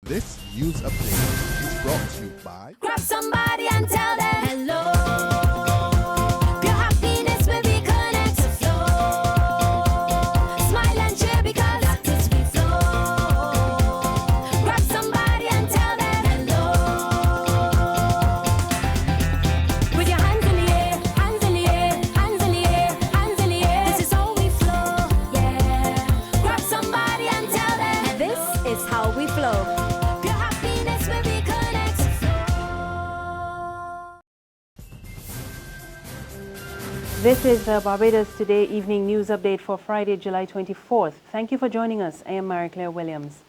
This news update is brought to you by Grab somebody and tell them hello. Your happiness will be connected to flow. Smile and cheer because that is we flow. Grab somebody and tell them hello. With your hands in the air, hands in the air, hands in the air, hands in the air. This is how we flow, yeah. Grab somebody and tell them this is how we flow. This is the Barbados Today evening news update for Friday, July 24th. Thank you for joining us. I am Mary Claire Williams.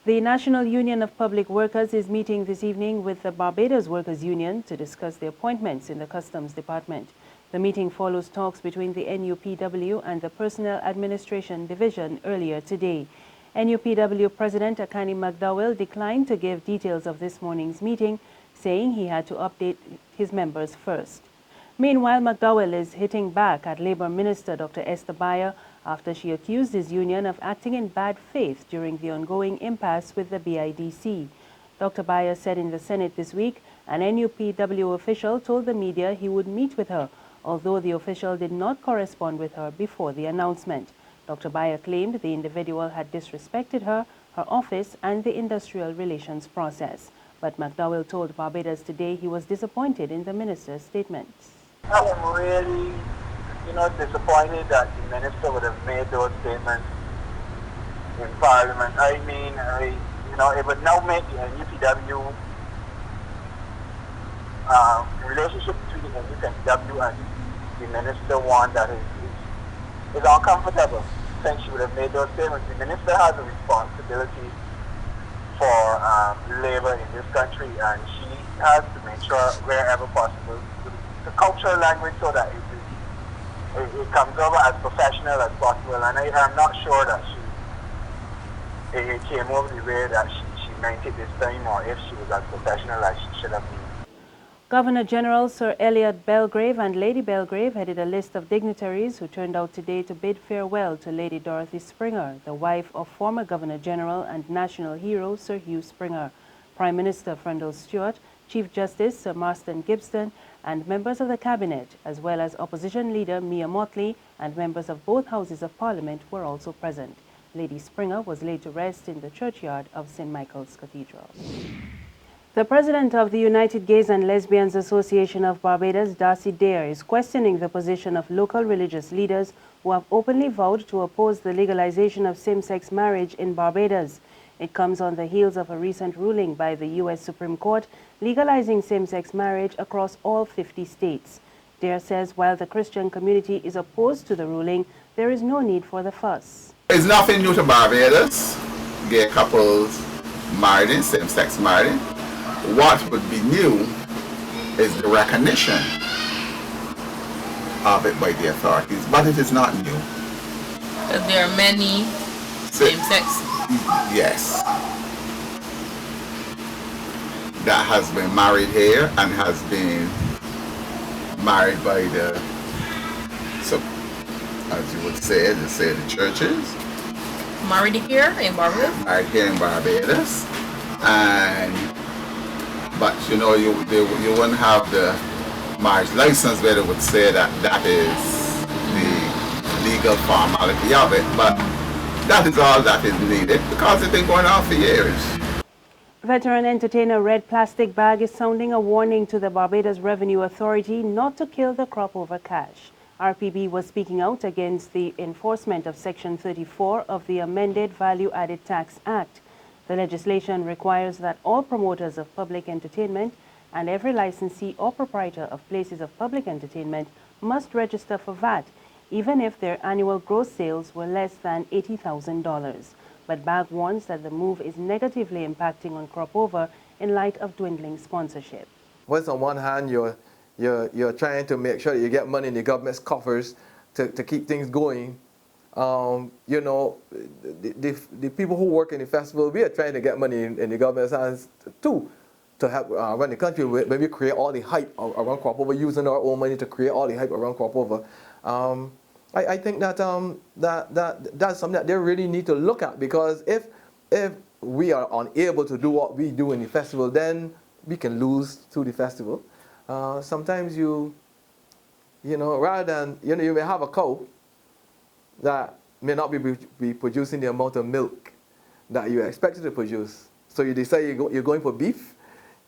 The National Union of Public Workers is meeting this evening with the Barbados Workers Union to discuss the appointments in the Customs Department. The meeting follows talks between the NUPW and the Personnel Administration Division earlier today. NUPW President Akani McDowell declined to give details of this morning's meeting, saying he had to update his members first. Meanwhile, McDowell is hitting back at Labour Minister Dr. Esther Bayer after she accused his union of acting in bad faith during the ongoing impasse with the BIDC. Dr. Bayer said in the Senate this week an NUPW official told the media he would meet with her, although the official did not correspond with her before the announcement. Dr. Bayer claimed the individual had disrespected her, her office, and the industrial relations process. But McDowell told Barbados Today he was disappointed in the minister's statements. I am really, disappointed that the minister would have made those statements in Parliament. I mean, it would now make the NUPW, the relationship between the NUPW and the minister one that is uncomfortable. Since she would have made those statements, the minister has a responsibility for labor in this country, and she has to make sure wherever possible the cultural language so that it comes over as professional as possible, and I'm not sure that it came over the way that she meant it this time, or if she was as professional as she should have been. Governor General Sir Elliot Belgrave and Lady Belgrave headed a list of dignitaries who turned out today to bid farewell to Lady Dorothy Springer, the wife of former Governor General and national hero Sir Hugh Springer. Prime Minister Frendel Stewart, Chief Justice Sir Marston Gibson, and members of the Cabinet, as well as Opposition Leader Mia Motley and members of both Houses of Parliament were also present. Lady Springer was laid to rest in the churchyard of St. Michael's Cathedral. The President of the United Gays and Lesbians Association of Barbados, Darcy Dare, is questioning the position of local religious leaders who have openly vowed to oppose the legalization of same-sex marriage in Barbados. It comes on the heels of a recent ruling by the U.S. Supreme Court legalizing same-sex marriage across all 50 states. Dare says while the Christian community is opposed to the ruling, there is no need for the fuss. It's nothing new to Barbados. Gay couples marrying, same-sex marrying. What would be new is the recognition of it by the authorities, but it is not new. There are many same-sex. Yes. That has been married here and has been married by the, so as you would say the churches. Married here in Barbados? Married here in Barbados. But you wouldn't have the marriage license where they would say that that is the legal formality of it. But that is all that is needed because it's been going on for years. Veteran entertainer Red Plastic Bag is sounding a warning to the Barbados Revenue Authority not to kill the crop over cash. RPB was speaking out against the enforcement of Section 34 of the amended Value Added Tax Act. The legislation requires that all promoters of public entertainment and every licensee or proprietor of places of public entertainment must register for VAT, even if their annual gross sales were less than $80,000. But Bag warns that the move is negatively impacting on crop over in light of dwindling sponsorship. Once on one hand, you're trying to make sure that you get money in the government's coffers to keep things going. The people who work in the festival, we are trying to get money in the government's hands too, to help run the country. When we create all the hype around crop over, using our own money to create all the hype around crop over. I think that that's something that they really need to look at, because if we are unable to do what we do in the festival, then we can lose to the festival. Sometimes you know, rather than, you know, you may have a cow that may not be producing the amount of milk that you expected to produce. So you decide you're going for beef.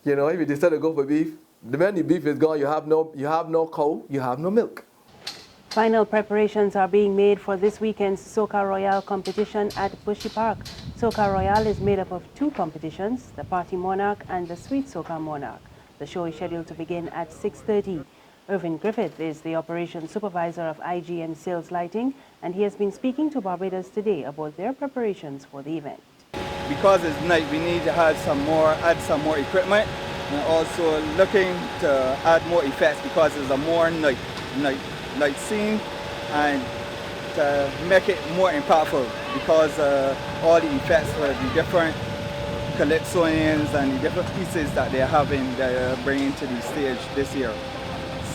You know, if you decide to go for beef, the minute the beef is gone, you have no cow, you have no milk. Final preparations are being made for this weekend's Soca Royale competition at Bushy Park. Soca Royale is made up of two competitions, the Party Monarch and the Sweet Soca Monarch. The show is scheduled to begin at 6:30. Irvin Griffith is the operations supervisor of IGM Sales Lighting, and he has been speaking to Barbados Today about their preparations for the event. Because it's night, we need to add some more equipment, and also looking to add more effects because it's a more night scene, and to make it more impactful because all the effects for the different calypsoians and the different pieces that they're bringing to the stage this year.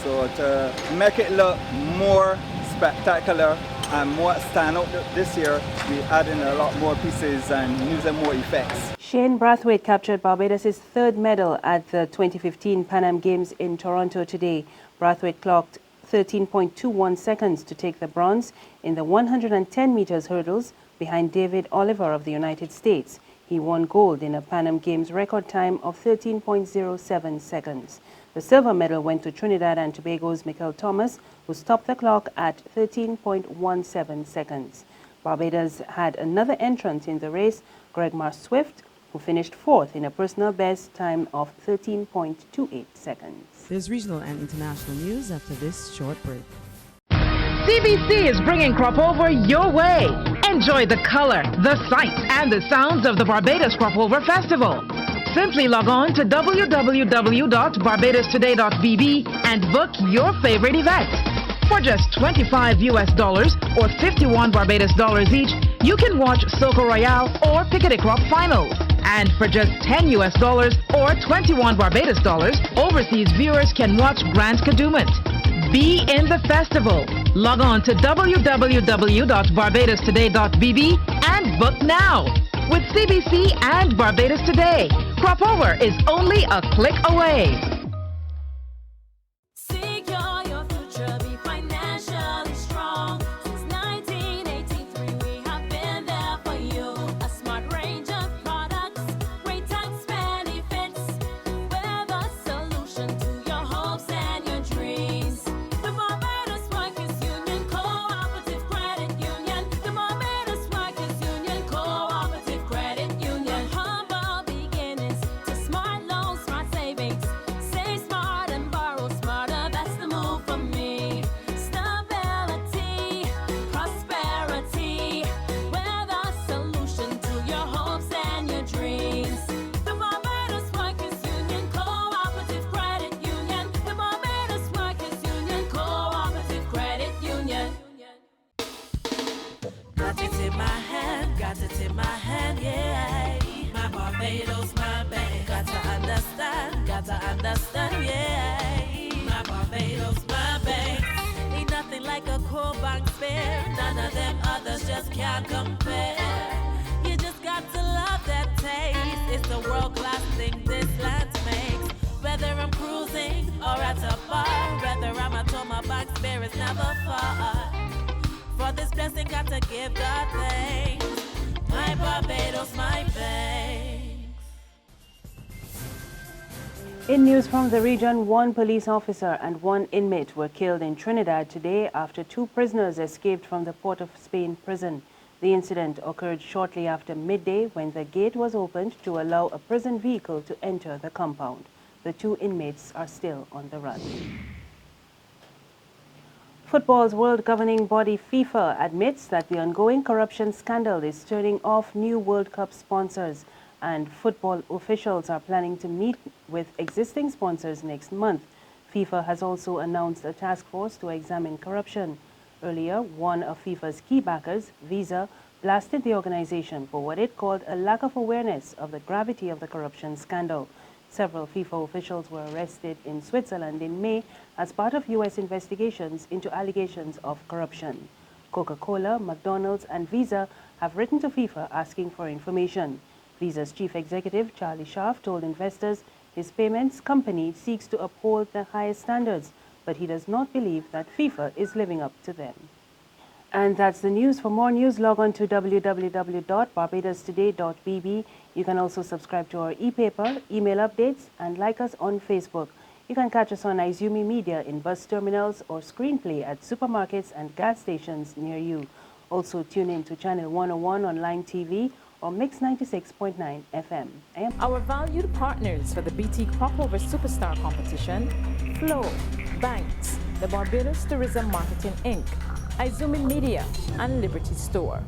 So to make it look more spectacular and more stand out this year, we're adding a lot more pieces and using more effects. Shane Brathwaite captured Barbados' third medal at the 2015 Pan Am Games in Toronto today. Brathwaite clocked 13.21 seconds to take the bronze in the 110 meters hurdles behind David Oliver of the United States. He won gold in a Pan Am Games record time of 13.07 seconds. The silver medal went to Trinidad and Tobago's Michael Thomas, who stopped the clock at 13.17 seconds. Barbados had another entrant in the race, Gregmar Swift, who finished fourth in a personal best time of 13.28 seconds. There's regional and international news after this short break. CBC is bringing Crop Over your way. Enjoy the color, the sights, and the sounds of the Barbados Crop Over Festival. Simply log on to www.barbadostoday.bb and book your favorite event. For just $25 or 51 Barbados dollars each, you can watch Soca Royale or Piccadilly Crop Finals. And for just $10 or 21 Barbados dollars, overseas viewers can watch Grand Kadooment. Be in the festival. Log on to www.barbadostoday.bb and book now. With CBC and Barbados Today, Crop Over is only a click away. Secure your future, be financially strong. Since 1983, we have been there for you. A smart range of products, great tax benefits. We're the solution to your hopes and your dreams. The Barbados Workers Union Cooperative Credit Union. The Barbados Workers Union Cooperative Credit Union. Humble beginnings to smart loans, smart savings. Save smart and borrow smarter, that's the move for me. Stability, prosperity, we're the solution to your hopes and your dreams. The Barbados Workers Union Cooperative Credit Union. The Barbados Workers Union Cooperative Credit Union. Got it in my hand, yeah. My Barbados, my bank. Got to understand, yeah. My Barbados, my bank. Ain't nothing like a core bank spare. None of them others just can't compare. You just got to love that taste. It's the world-class thing this land makes. Whether I'm cruising or at a bar, whether I'm at home, my bank spare is never far. For this blessing, got to give God thanks. My Barbados, my bank. In news from the region, one police officer and one inmate were killed in Trinidad today after two prisoners escaped from the Port of Spain prison. The incident occurred shortly after midday when the gate was opened to allow a prison vehicle to enter the compound. The two inmates are still on the run. Football's world governing body FIFA admits that the ongoing corruption scandal is turning off new World Cup sponsors, and football officials are planning to meet with existing sponsors next month. FIFA has also announced a task force to examine corruption. Earlier, one of FIFA's key backers, Visa, blasted the organization for what it called a lack of awareness of the gravity of the corruption scandal. Several FIFA officials were arrested in Switzerland in May as part of U.S. investigations into allegations of corruption. Coca-Cola, McDonald's, and Visa have written to FIFA asking for information. Visa's chief executive, Charlie Schaaf, told investors his payments company seeks to uphold the highest standards, but he does not believe that FIFA is living up to them. And that's the news. For more news, log on to www.barbadostoday.bb. You can also subscribe to our e-paper, email updates, and like us on Facebook. You can catch us on Izumi Media in bus terminals or screenplay at supermarkets and gas stations near you. Also tune in to Channel 101 on Line TV or Mix 96.9 FM. Our valued partners for the BT Cropover Superstar Competition: Flow, Banks, the Barbados Tourism Marketing Inc., Izumi Media, and Liberty Store.